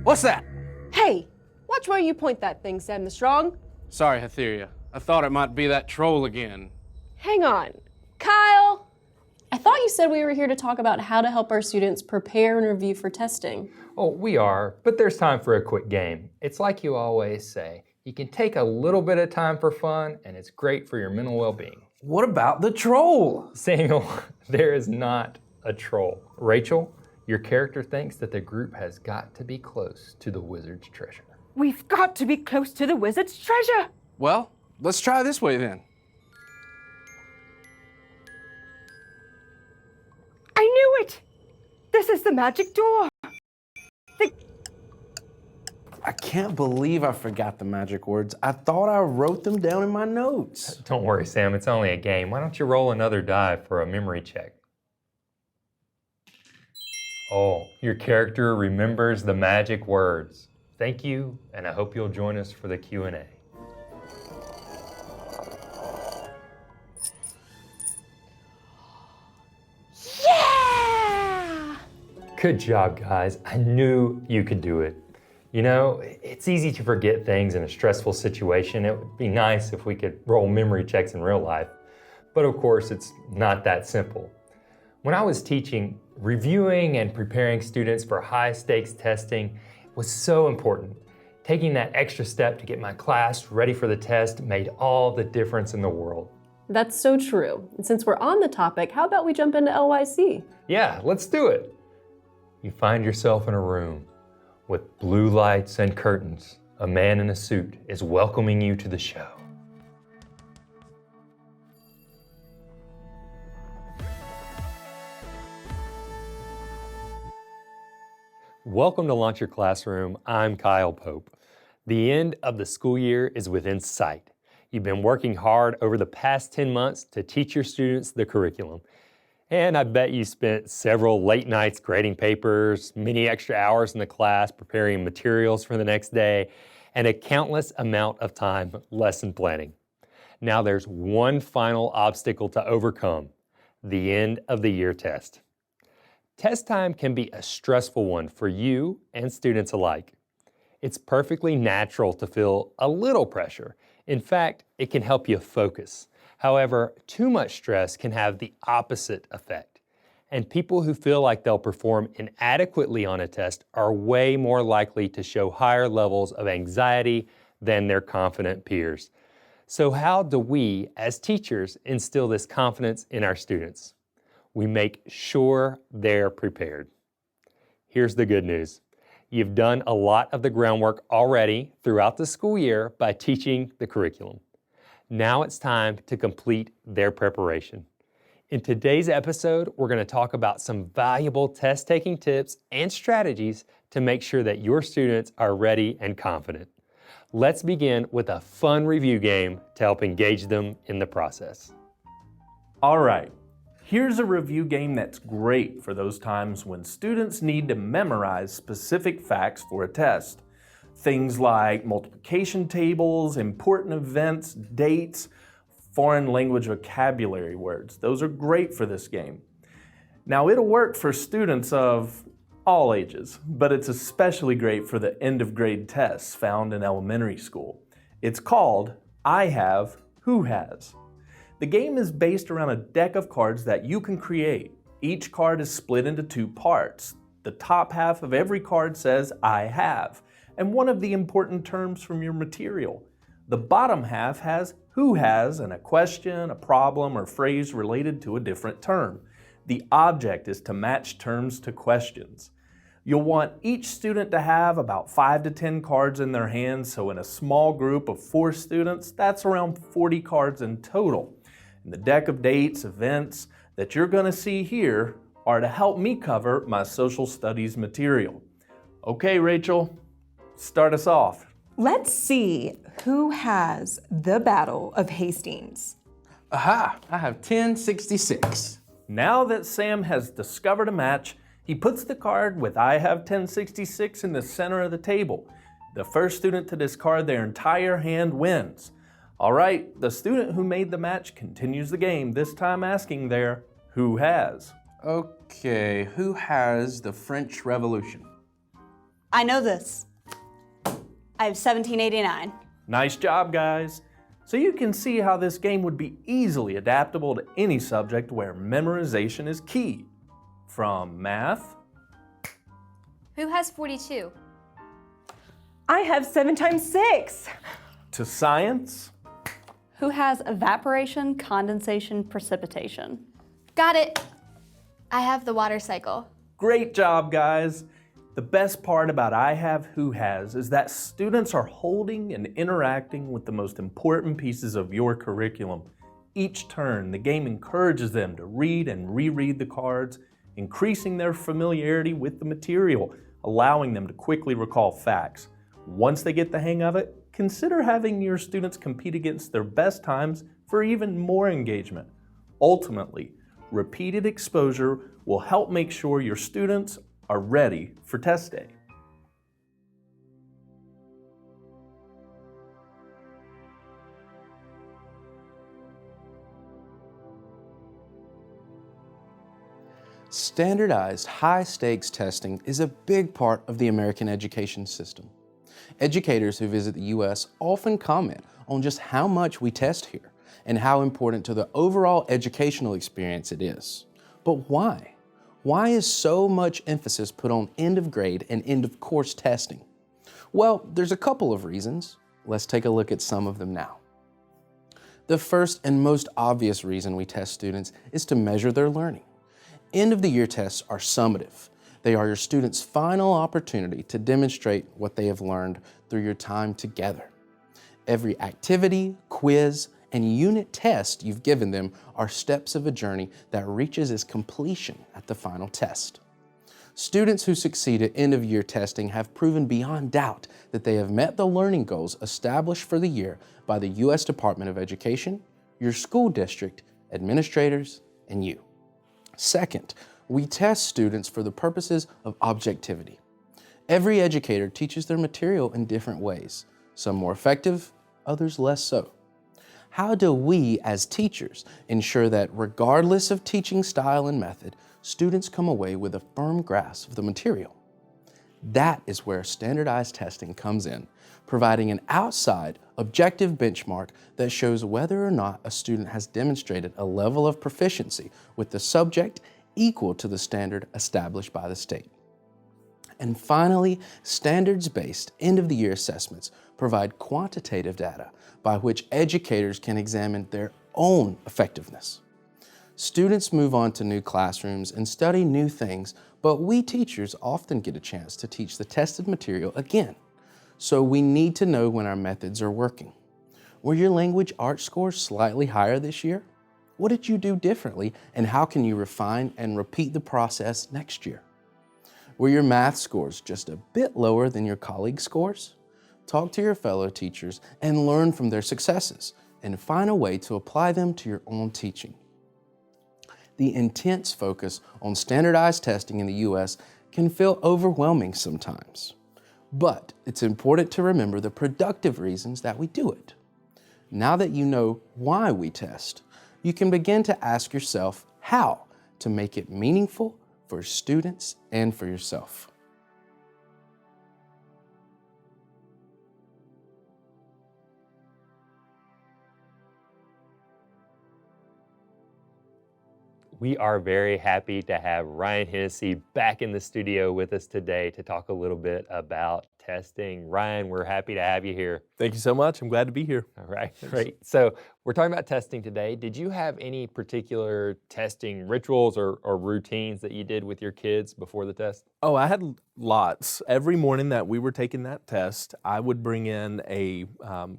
What's that? Hey, watch where you point that thing, Sam the Strong. Sorry, Hetheria. I thought it might be that troll again. Hang on. Kyle! I thought you said we were here to talk about how to help our students prepare and review for testing. Oh, we are, but there's time for a quick game. It's like you always say, you can take a little bit of time for fun, and it's great for your mental well-being. What about the troll? Samuel, there is not a troll. Rachel, your character thinks that the group has got to be close to the wizard's treasure. We've got to be close to the wizard's treasure. Well, let's try this way then. I knew it! This is the magic door. I can't believe I forgot the magic words. I thought I wrote them down in my notes. Don't worry, Sam, it's only a game. Why don't you roll another die for a memory check? Oh, your character remembers the magic words. Thank you, and I hope you'll join us for the Q&A. Yeah! Good job, guys. I knew you could do it. You know, it's easy to forget things in a stressful situation. It would be nice if we could roll memory checks in real life. But of course, it's not that simple. When I was teaching, reviewing and preparing students for high-stakes testing was so important. Taking that extra step to get my class ready for the test made all the difference in the world. That's so true. And since we're on the topic, how about we jump into LYC? Yeah, let's do it. You find yourself in a room with blue lights and curtains. A man in a suit is welcoming you to the show. Welcome to Launch Your Classroom. I'm Kyle Pope. The end of the school year is within sight. You've been working hard over the past 10 months to teach your students the curriculum. And I bet you spent several late nights grading papers, many extra hours in the class preparing materials for the next day, and a countless amount of time lesson planning. Now there's one final obstacle to overcome: the end of the year test. Test time can be a stressful one for you and students alike. It's perfectly natural to feel a little pressure. In fact, it can help you focus. However, too much stress can have the opposite effect. And people who feel like they'll perform inadequately on a test are way more likely to show higher levels of anxiety than their confident peers. So how do we, as teachers, instill this confidence in our students? We make sure they're prepared. Here's the good news. You've done a lot of the groundwork already throughout the school year by teaching the curriculum. Now it's time to complete their preparation. In today's episode, we're going to talk about some valuable test-taking tips and strategies to make sure that your students are ready and confident. Let's begin with a fun review game to help engage them in the process. All right, here's a review game that's great for those times when students need to memorize specific facts for a test. Things like multiplication tables, important events, dates, foreign language vocabulary words. Those are great for this game. Now, it'll work for students of all ages, but it's especially great for the end of grade tests found in elementary school. It's called I Have, Who Has. The game is based around a deck of cards that you can create. Each card is split into two parts. The top half of every card says I have, and one of the important terms from your material. The bottom half has who has and a question, a problem, or phrase related to a different term. The object is to match terms to questions. You'll want each student to have about 5 to 10 cards in their hands, so in a small group of 4 students, that's around 40 cards in total. And the deck of dates, events that you're going to see here are to help me cover my social studies material. Okay, Rachel, start us off. Let's see who has the Battle of Hastings. Aha! I have 1066. Now that Sam has discovered a match, he puts the card with I have 1066 in the center of the table. The first student to discard their entire hand wins. All right, the student who made the match continues the game, this time asking their who has. Okay, who has the French Revolution? I know this. I have 1789. Nice job, guys. So you can see how this game would be easily adaptable to any subject where memorization is key. From math, Who has 42? I have 7 times 6. to science, Who has evaporation, condensation, precipitation? Got it. I have the water cycle. Great job, guys. The best part about I Have, Who Has is that students are holding and interacting with the most important pieces of your curriculum. Each turn, the game encourages them to read and reread the cards, increasing their familiarity with the material, allowing them to quickly recall facts. Once they get the hang of it, consider having your students compete against their best times for even more engagement. Ultimately, repeated exposure will help make sure your students are ready for test day. Standardized high-stakes testing is a big part of the American education system. Educators who visit the U.S. often comment on just how much we test here and how important to the overall educational experience it is. But why? Why is so much emphasis put on end-of-grade and end-of-course testing? Well, there's a couple of reasons. Let's take a look at some of them now. The first and most obvious reason we test students is to measure their learning. End-of-the-year tests are summative. They are your students' final opportunity to demonstrate what they have learned through your time together. Every activity, quiz, and unit test you've given them are steps of a journey that reaches its completion at the final test. Students who succeed at end-of-year testing have proven beyond doubt that they have met the learning goals established for the year by the U.S. Department of Education, your school district, administrators, and you. Second, we test students for the purposes of objectivity. Every educator teaches their material in different ways, some more effective, others less so. How do we, as teachers, ensure that regardless of teaching style and method, students come away with a firm grasp of the material? That is where standardized testing comes in, providing an outside, objective benchmark that shows whether or not a student has demonstrated a level of proficiency with the subject equal to the standard established by the state. And finally, standards-based end-of-the-year assessments provide quantitative data by which educators can examine their own effectiveness. Students move on to new classrooms and study new things, but we teachers often get a chance to teach the tested material again. So we need to know when our methods are working. Were your language arts scores slightly higher this year? What did you do differently, and how can you refine and repeat the process next year? Were your math scores just a bit lower than your colleagues' scores? Talk to your fellow teachers and learn from their successes, and find a way to apply them to your own teaching. The intense focus on standardized testing in the U.S. can feel overwhelming sometimes. But it's important to remember the productive reasons that we do it. Now that you know why we test, you can begin to ask yourself how to make it meaningful for students and for yourself. We are very happy to have Ryan Hennessy back in the studio with us today to talk a little bit about testing. Ryan, we're happy to have you here. Thank you so much. I'm glad to be here. All right, great. So we're talking about testing today. Did you have any particular testing rituals or routines that you did with your kids before the test? Oh, I had lots. Every morning that we were taking that test, I would bring in a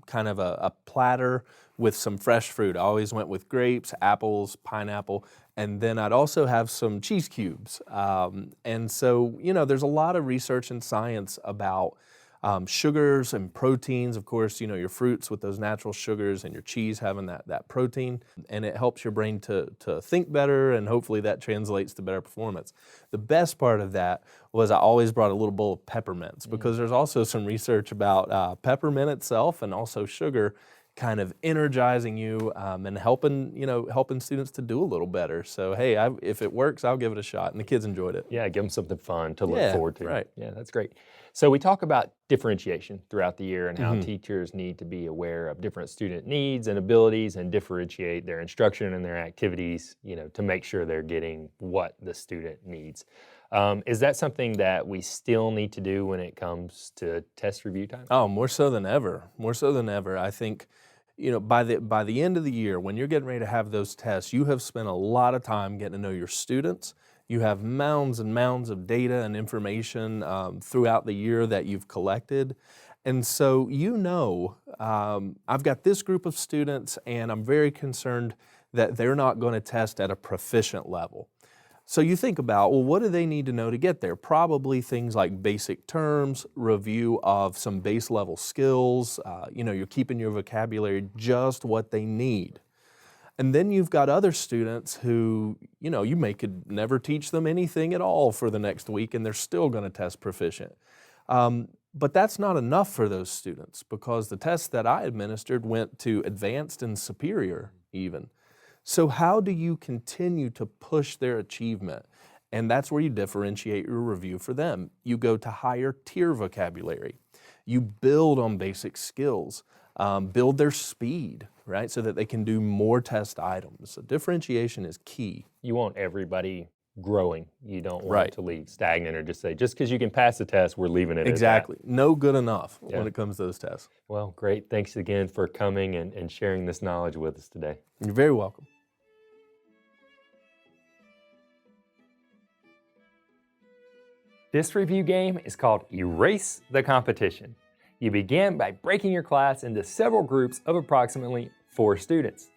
kind of a platter with some fresh fruit. I always went with grapes, apples, pineapple, and then I'd also have some cheese cubes. And so, you know, there's a lot of research and science about sugars and proteins. Of course, you know, your fruits with those natural sugars and your cheese having that protein, and it helps your brain to think better, and hopefully that translates to better performance. The best part of that was I always brought a little bowl of peppermints, because there's also some research about peppermint itself and also sugar kind of energizing you and helping students to do a little better. So hey, if it works, I'll give it a shot, and the kids enjoyed it. Yeah, give them something fun to look forward to. Right. Yeah, that's great. So we talk about differentiation throughout the year and how teachers need to be aware of different student needs and abilities and differentiate their instruction and their activities, to make sure they're getting what the student needs. Is that something that we still need to do when it comes to test review time? Oh, more so than ever. More so than ever. I think, by the end of the year, when you're getting ready to have those tests, you have spent a lot of time getting to know your students. You have mounds and mounds of data and information throughout the year that you've collected. And so I've got this group of students and I'm very concerned that they're not going to test at a proficient level. So you think about, well, what do they need to know to get there? Probably things like basic terms, review of some base level skills, you're keeping your vocabulary just what they need. And then you've got other students who, you could never teach them anything at all for the next week and they're still going to test proficient. But that's not enough for those students because the tests that I administered went to advanced and superior even. So how do you continue to push their achievement? And that's where you differentiate your review for them. You go to higher tier vocabulary. You build on basic skills, build their speed, right? So that they can do more test items. So differentiation is key. You want everybody growing. You don't want to leave stagnant or just say, just because you can pass the test, we're leaving it Exactly. at that. No good enough when it comes to those tests. Well, great. Thanks again for coming and sharing this knowledge with us today. You're very welcome. This review game is called Erase the Competition. You begin by breaking your class into several groups of approximately 4 students.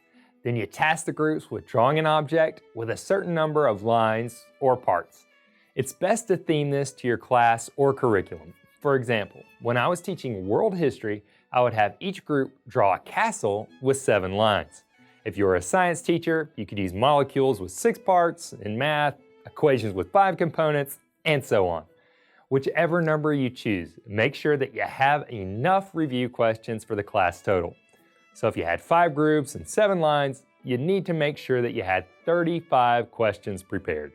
Then you task the groups with drawing an object with a certain number of lines or parts. It's best to theme this to your class or curriculum. For example, when I was teaching world history, I would have each group draw a castle with 7 lines. If you were a science teacher, you could use molecules with 6 parts, in math, equations with 5 components, and so on. Whichever number you choose, make sure that you have enough review questions for the class total. So if you had 5 groups and 7 lines, you need to make sure that you had 35 questions prepared.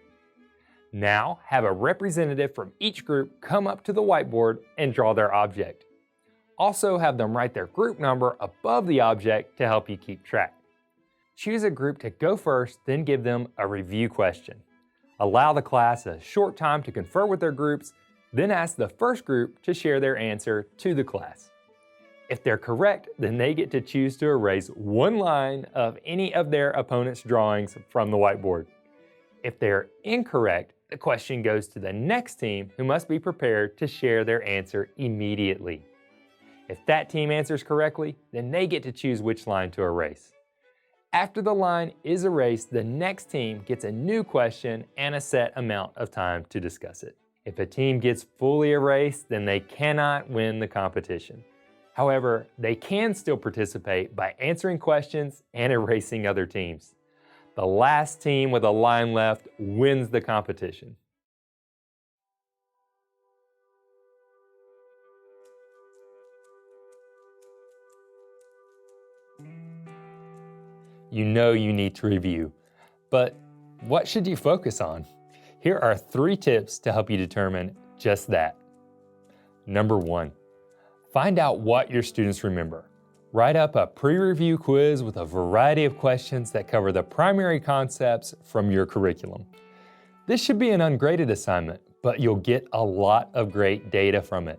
Now, have a representative from each group come up to the whiteboard and draw their object. Also have them write their group number above the object to help you keep track. Choose a group to go first, then give them a review question. Allow the class a short time to confer with their groups, then ask the first group to share their answer to the class. If they're correct, then they get to choose to erase 1 line of any of their opponent's drawings from the whiteboard. If they're incorrect, the question goes to the next team who must be prepared to share their answer immediately. If that team answers correctly, then they get to choose which line to erase. After the line is erased, the next team gets a new question and a set amount of time to discuss it. If a team gets fully erased, then they cannot win the competition. However, they can still participate by answering questions and erasing other teams. The last team with a line left wins the competition. You know you need to review, but what should you focus on? Here are 3 tips to help you determine just that. Number 1, find out what your students remember. Write up a pre-review quiz with a variety of questions that cover the primary concepts from your curriculum. This should be an ungraded assignment, but you'll get a lot of great data from it.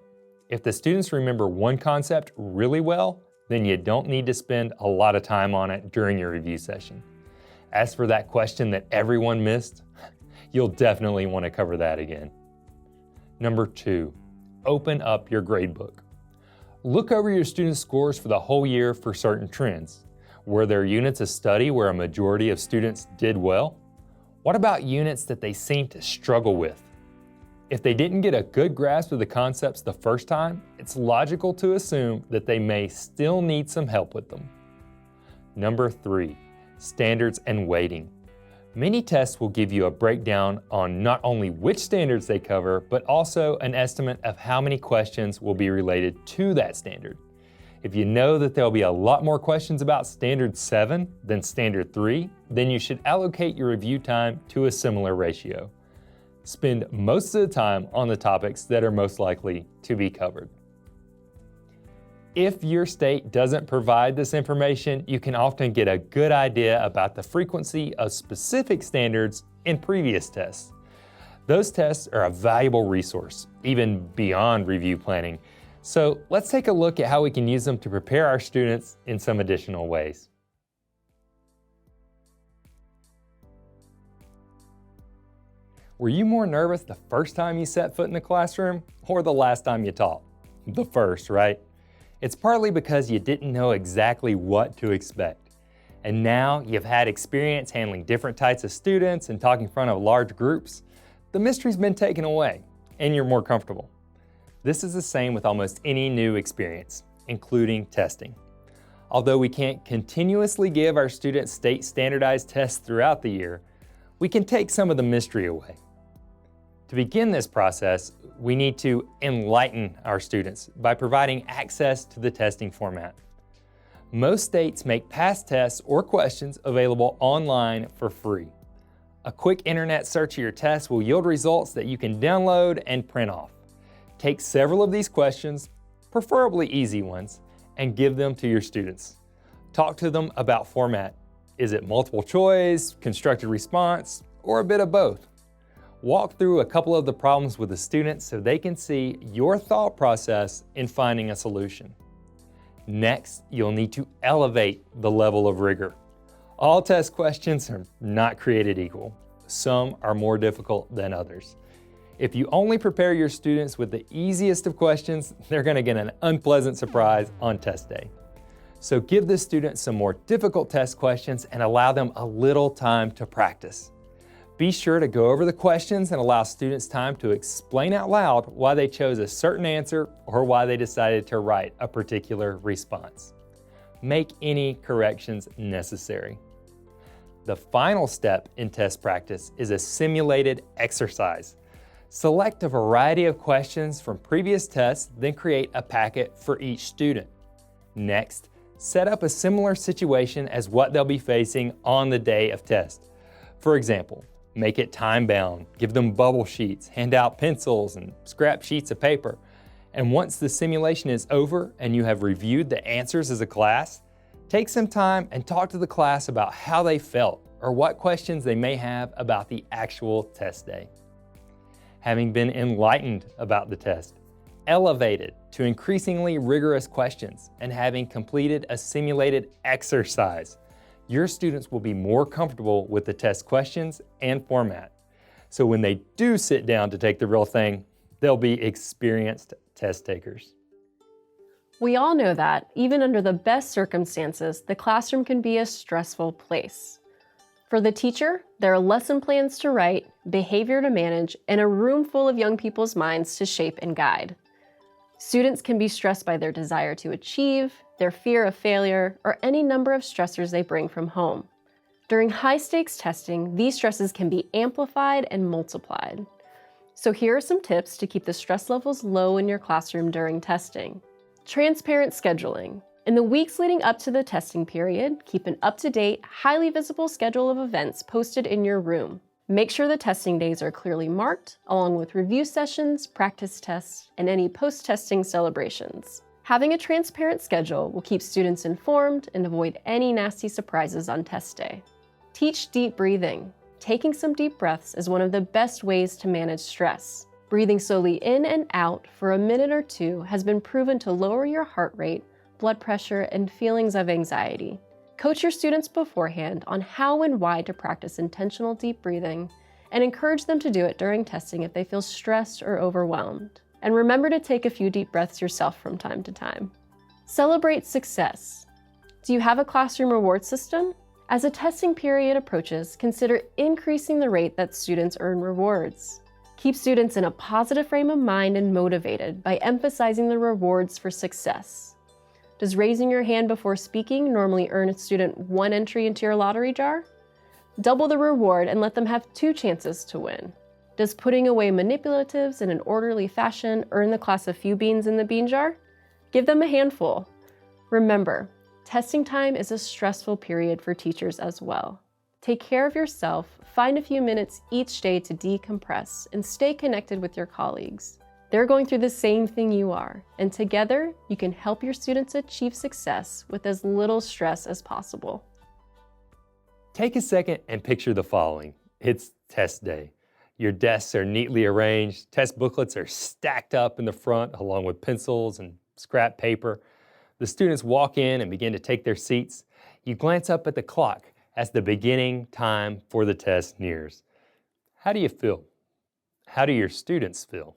If the students remember one concept really well, then you don't need to spend a lot of time on it during your review session. As for that question that everyone missed, you'll definitely want to cover that again. Number 2, open up your gradebook. Look over your students' scores for the whole year for certain trends. Were there units of study where a majority of students did well? What about units that they seem to struggle with? If they didn't get a good grasp of the concepts the first time, it's logical to assume that they may still need some help with them. Number 3, standards and weighting. Many tests will give you a breakdown on not only which standards they cover, but also an estimate of how many questions will be related to that standard. If you know that there'll be a lot more questions about Standard 7 than Standard 3, then you should allocate your review time to a similar ratio. Spend most of the time on the topics that are most likely to be covered. If your state doesn't provide this information, you can often get a good idea about the frequency of specific standards in previous tests. Those tests are a valuable resource, even beyond review planning. So let's take a look at how we can use them to prepare our students in some additional ways. Were you more nervous the first time you set foot in the classroom or the last time you taught? The first, right? It's partly because you didn't know exactly what to expect. And now you've had experience handling different types of students and talking in front of large groups. The mystery's been taken away and you're more comfortable. This is the same with almost any new experience, including testing. Although we can't continuously give our students state standardized tests throughout the year, we can take some of the mystery away. To begin this process, we need to enlighten our students by providing access to the testing format. Most states make past tests or questions available online for free. A quick internet search of your test will yield results that you can download and print off. Take several of these questions, preferably easy ones, and give them to your students. Talk to them about format. Is it multiple choice, constructed response, or a bit of both? Walk through a couple of the problems with the students so they can see your thought process in finding a solution. Next, you'll need to elevate the level of rigor. All test questions are not created equal. Some are more difficult than others. If you only prepare your students with the easiest of questions, they're going to get an unpleasant surprise on test day. So give the students some more difficult test questions and allow them a little time to practice. Be sure to go over the questions and allow students time to explain out loud why they chose a certain answer or why they decided to write a particular response. Make any corrections necessary. The final step in test practice is a simulated exercise. Select a variety of questions from previous tests, then create a packet for each student. Next, set up a similar situation as what they'll be facing on the day of test. For example, make it time-bound, give them bubble sheets, hand out pencils and scrap sheets of paper. And once the simulation is over and you have reviewed the answers as a class, take some time and talk to the class about how they felt or what questions they may have about the actual test day. Having been enlightened about the test, elevated to increasingly rigorous questions, and having completed a simulated exercise, your students will be more comfortable with the test questions and format. So when they do sit down to take the real thing, they'll be experienced test takers. We all know that, even under the best circumstances, the classroom can be a stressful place. For the teacher, there are lesson plans to write, behavior to manage, and a room full of young people's minds to shape and guide. Students can be stressed by their desire to achieve, their fear of failure, or any number of stressors they bring from home. During high-stakes testing, these stresses can be amplified and multiplied. So here are some tips to keep the stress levels low in your classroom during testing. Transparent scheduling. In the weeks leading up to the testing period, keep an up-to-date, highly visible schedule of events posted in your room. Make sure the testing days are clearly marked, along with review sessions, practice tests, and any post-testing celebrations. Having a transparent schedule will keep students informed and avoid any nasty surprises on test day. Teach deep breathing. Taking some deep breaths is one of the best ways to manage stress. Breathing slowly in and out for a minute or two has been proven to lower your heart rate, blood pressure, and feelings of anxiety. Coach your students beforehand on how and why to practice intentional deep breathing, and encourage them to do it during testing if they feel stressed or overwhelmed. And remember to take a few deep breaths yourself from time to time. Celebrate success. Do you have a classroom reward system? As a testing period approaches, consider increasing the rate that students earn rewards. Keep students in a positive frame of mind and motivated by emphasizing the rewards for success. Does raising your hand before speaking normally earn a student 1 entry into your lottery jar? Double the reward and let them have 2 chances to win. Does putting away manipulatives in an orderly fashion earn the class a few beans in the bean jar? Give them a handful. Remember, testing time is a stressful period for teachers as well. Take care of yourself, find a few minutes each day to decompress, and stay connected with your colleagues. They're going through the same thing you are, and together you can help your students achieve success with as little stress as possible. Take a second and picture the following. It's test day. Your desks are neatly arranged, test booklets are stacked up in the front along with pencils and scrap paper. The students walk in and begin to take their seats. You glance up at the clock as the beginning time for the test nears. How do you feel? How do your students feel?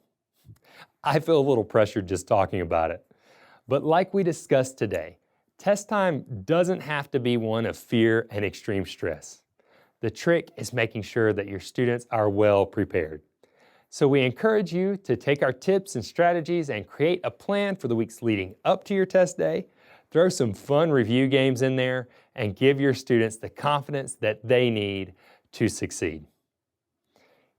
I feel a little pressured just talking about it. But like we discussed today, test time doesn't have to be one of fear and extreme stress. The trick is making sure that your students are well prepared. So we encourage you to take our tips and strategies and create a plan for the weeks leading up to your test day. Throw some fun review games in there and give your students the confidence that they need to succeed.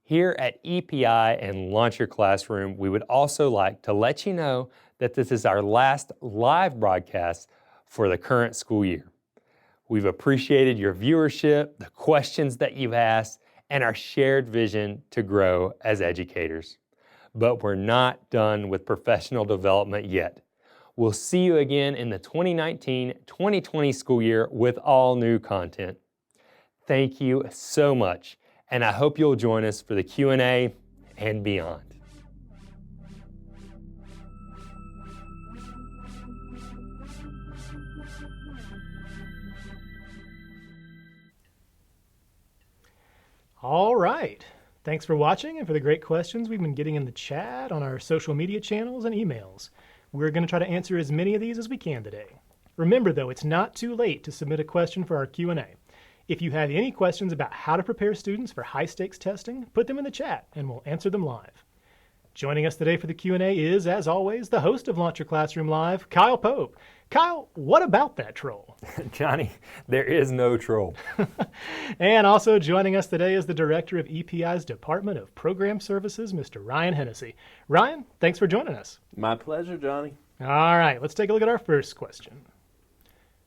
Here at EPI and Launch Your Classroom, we would also like to let you know that this is our last live broadcast for the current school year. We've appreciated your viewership, the questions that you've asked, and our shared vision to grow as educators. But we're not done with professional development yet. We'll see you again in the 2019-2020 school year with all new content. Thank you so much, and I hope you'll join us for the Q&A and beyond. All right. Thanks for watching and for the great questions we've been getting in the chat, on our social media channels, and emails. We're going to try to answer as many of these as we can today. Remember, though, it's not too late to submit a question for our Q&A. If you have any questions about how to prepare students for high-stakes testing, put them in the chat and we'll answer them live. Joining us today for the Q&A is, as always, the host of Launch Your Classroom Live, Kyle Pope. Kyle, what about that troll? Johnny, there is no troll. And also joining us today is the director of EPI's Department of Program Services, Mr. Ryan Hennessy. Ryan, thanks for joining us. My pleasure, Johnny. All right, let's take a look at our first question.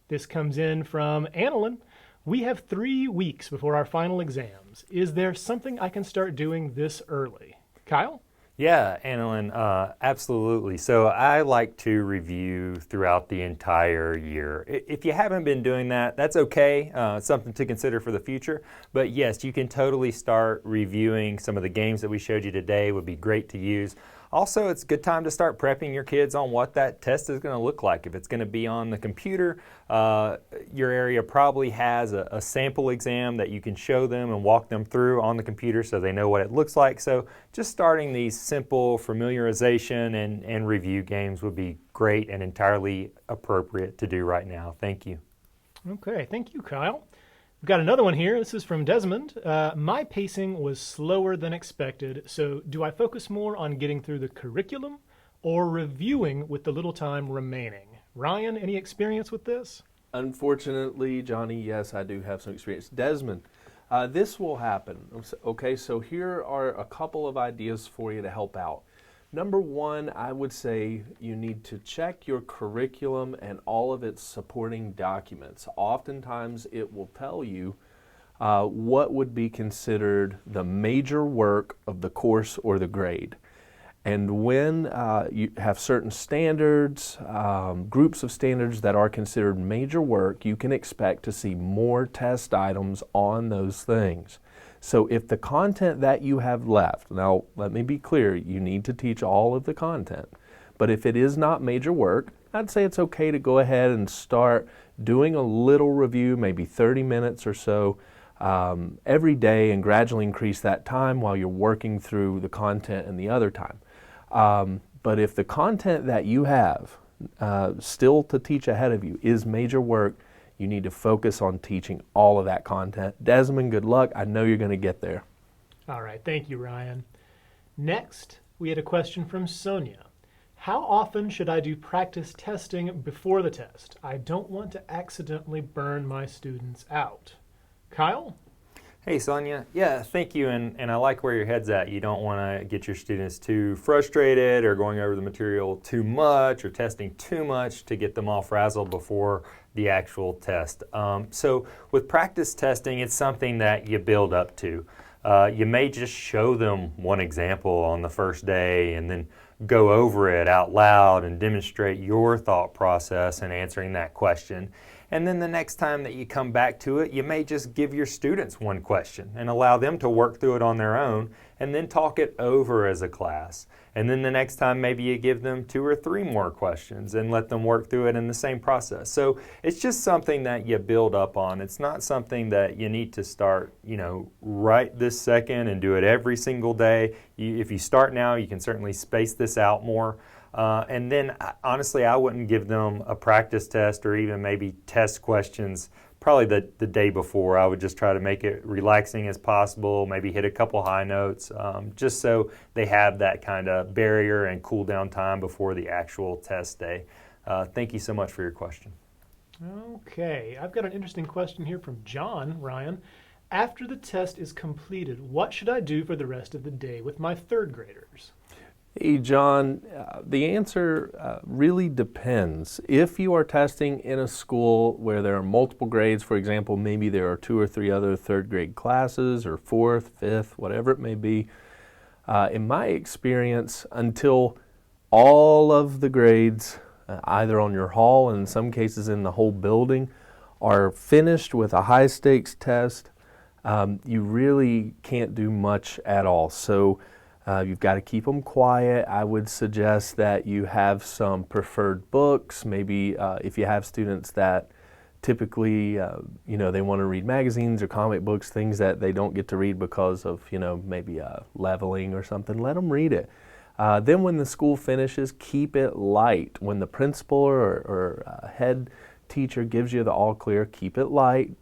This comes in from Annalyn. We have 3 weeks before our final exams. Is there something I can start doing this early? Kyle? Yeah, Annalyn, absolutely. So I like to review throughout the entire year. If you haven't been doing that, that's okay. It's something to consider for the future. But yes, you can totally start reviewing some of the games that we showed you today. Would be great to use. Also, it's a good time to start prepping your kids on what that test is going to look like. If it's going to be on the computer, your area probably has a sample exam that you can show them and walk them through on the computer so they know what it looks like. So just starting these simple familiarization and review games would be great and entirely appropriate to do right now. Thank you. Okay, thank you, Kyle. We've got another one here. This is from Desmond. My pacing was slower than expected, so do I focus more on getting through the curriculum or reviewing with the little time remaining? Ryan, any experience with this? Unfortunately, Johnny, yes, I do have some experience. Desmond, this will happen. Okay, so here are a couple of ideas for you to help out. Number one, I would say you need to check your curriculum and all of its supporting documents. Oftentimes it will tell you what would be considered the major work of the course or the grade. And when you have certain standards, groups of standards that are considered major work, you can expect to see more test items on those things. So if the content that you have left, now let me be clear, you need to teach all of the content, but if it is not major work, I'd say it's okay to go ahead and start doing a little review, maybe 30 minutes or so every day, and gradually increase that time while you're working through the content and the other time. But if the content that you have still to teach ahead of you is major work, you need to focus on teaching all of that content. Desmond, good luck. I know you're going to get there. All right, thank you, Ryan. Next, we had a question from Sonia. How often should I do practice testing before the test? I don't want to accidentally burn my students out. Kyle? Hey, Sonia. Yeah, thank you, and I like where your head's at. You don't want to get your students too frustrated or going over the material too much or testing too much to get them all frazzled before the actual test. So with practice testing, it's something that you build up to. You may just show them one example on the first day and then go over it out loud and demonstrate your thought process in answering that question. And then the next time that you come back to it, you may just give your students one question and allow them to work through it on their own and then talk it over as a class. And then the next time maybe you give them 2 or 3 more questions and let them work through it in the same process. So it's just something that you build up on. It's not something that you need to start, right this second and do it every single day. If you start now, you can certainly space this out more. And then honestly, I wouldn't give them a practice test or even maybe test questions probably the day before. I would just try to make it relaxing as possible, maybe hit a couple high notes, just so they have that kind of barrier and cool down time before the actual test day. Thank you so much for your question. Okay, I've got an interesting question here from John, Ryan. After the test is completed, what should I do for the rest of the day with my third graders? Hey, John, the answer really depends. If you are testing in a school where there are multiple grades, for example, maybe there are 2 or 3 other third grade classes or 4th, 5th, whatever it may be, in my experience, until all of the grades, either on your hall and in some cases in the whole building, are finished with a high stakes test, you really can't do much at all. So you've got to keep them quiet. I would suggest that you have some preferred books. Maybe if you have students that typically, they want to read magazines or comic books, things that they don't get to read because of, maybe leveling or something, let them read it. Then when the school finishes, keep it light. When the principal or head teacher gives you the all clear, keep it light.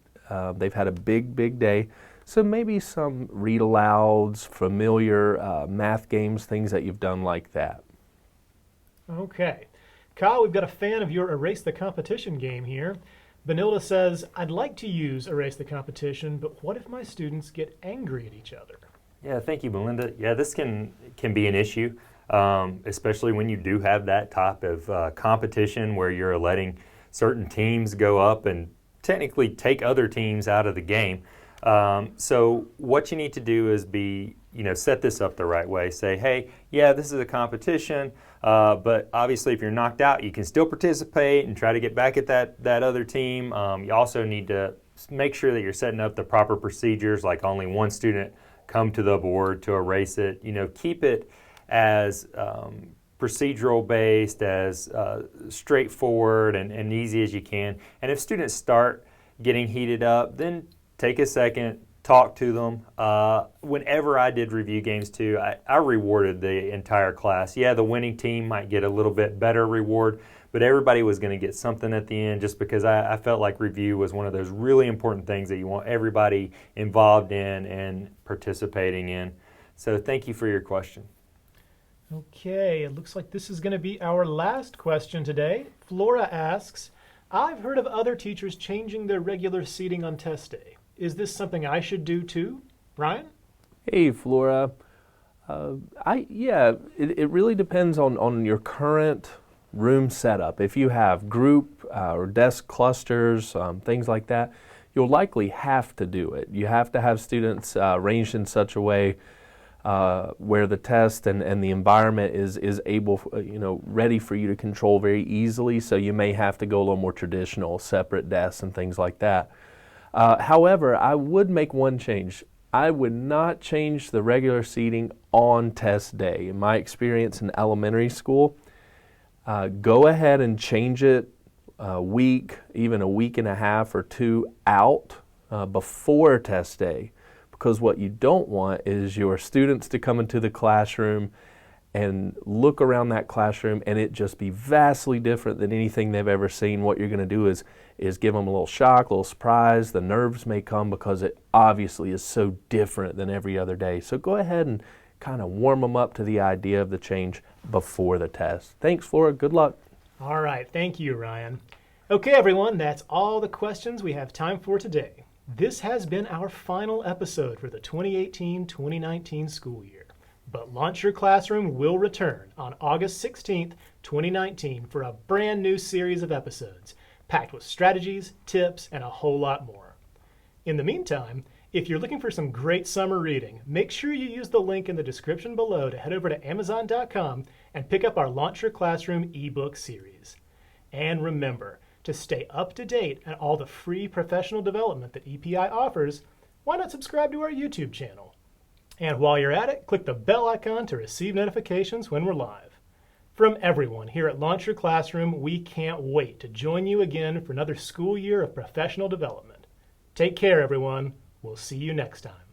They've had a big day. So maybe some read alouds, familiar math games, things that you've done like that. Okay. Kyle, we've got a fan of your Erase the Competition game here. Benilda says, I'd like to use Erase the Competition, but what if my students get angry at each other? Yeah, thank you, Belinda. Yeah, this can be an issue, especially when you do have that type of competition where you're letting certain teams go up and technically take other teams out of the game. So what you need to do is set this up the right way. Say, hey, yeah, this is a competition, but obviously if you're knocked out, you can still participate and try to get back at that other team. You also need to make sure that you're setting up the proper procedures, like only one student come to the board to erase it. Keep it as procedural based, as straightforward and easy as you can. And if students start getting heated up, then take a second, talk to them. Whenever I did review games too, I rewarded the entire class. Yeah, the winning team might get a little bit better reward, but everybody was going to get something at the end just because I felt like review was one of those really important things that you want everybody involved in and participating in. So thank you for your question. Okay, it looks like this is going to be our last question today. Flora asks, I've heard of other teachers changing their regular seating on test day. Is this something I should do too? Ryan? Hey, Flora. It really depends on your current room setup. If you have group or desk clusters, things like that, you'll likely have to do it. You have to have students arranged in such a way where the test and the environment is able, ready for you to control very easily. So you may have to go a little more traditional, separate desks and things like that. However, I would make one change. I would not change the regular seating on test day. In my experience in elementary school, go ahead and change it a week, even a week and a half or 2 out before test day. Because what you don't want is your students to come into the classroom and look around that classroom and it just be vastly different than anything they've ever seen. What you're going to do is give them a little shock, a little surprise. The nerves may come because it obviously is so different than every other day. So go ahead and kind of warm them up to the idea of the change before the test. Thanks, Flora. Good luck. All right. Thank you, Ryan. Okay, everyone. That's all the questions we have time for today. This has been our final episode for the 2018-2019 school year. But Launch Your Classroom will return on August 16th, 2019 for a brand new series of episodes. packed with strategies, tips, and a whole lot more. In the meantime, if you're looking for some great summer reading, make sure you use the link in the description below to head over to Amazon.com and pick up our Launch Your Classroom ebook series. And remember, to stay up to date on all the free professional development that EPI offers, why not subscribe to our YouTube channel? And while you're at it, click the bell icon to receive notifications when we're live. From everyone here at Launch Your Classroom, we can't wait to join you again for another school year of professional development. Take care, everyone. We'll see you next time.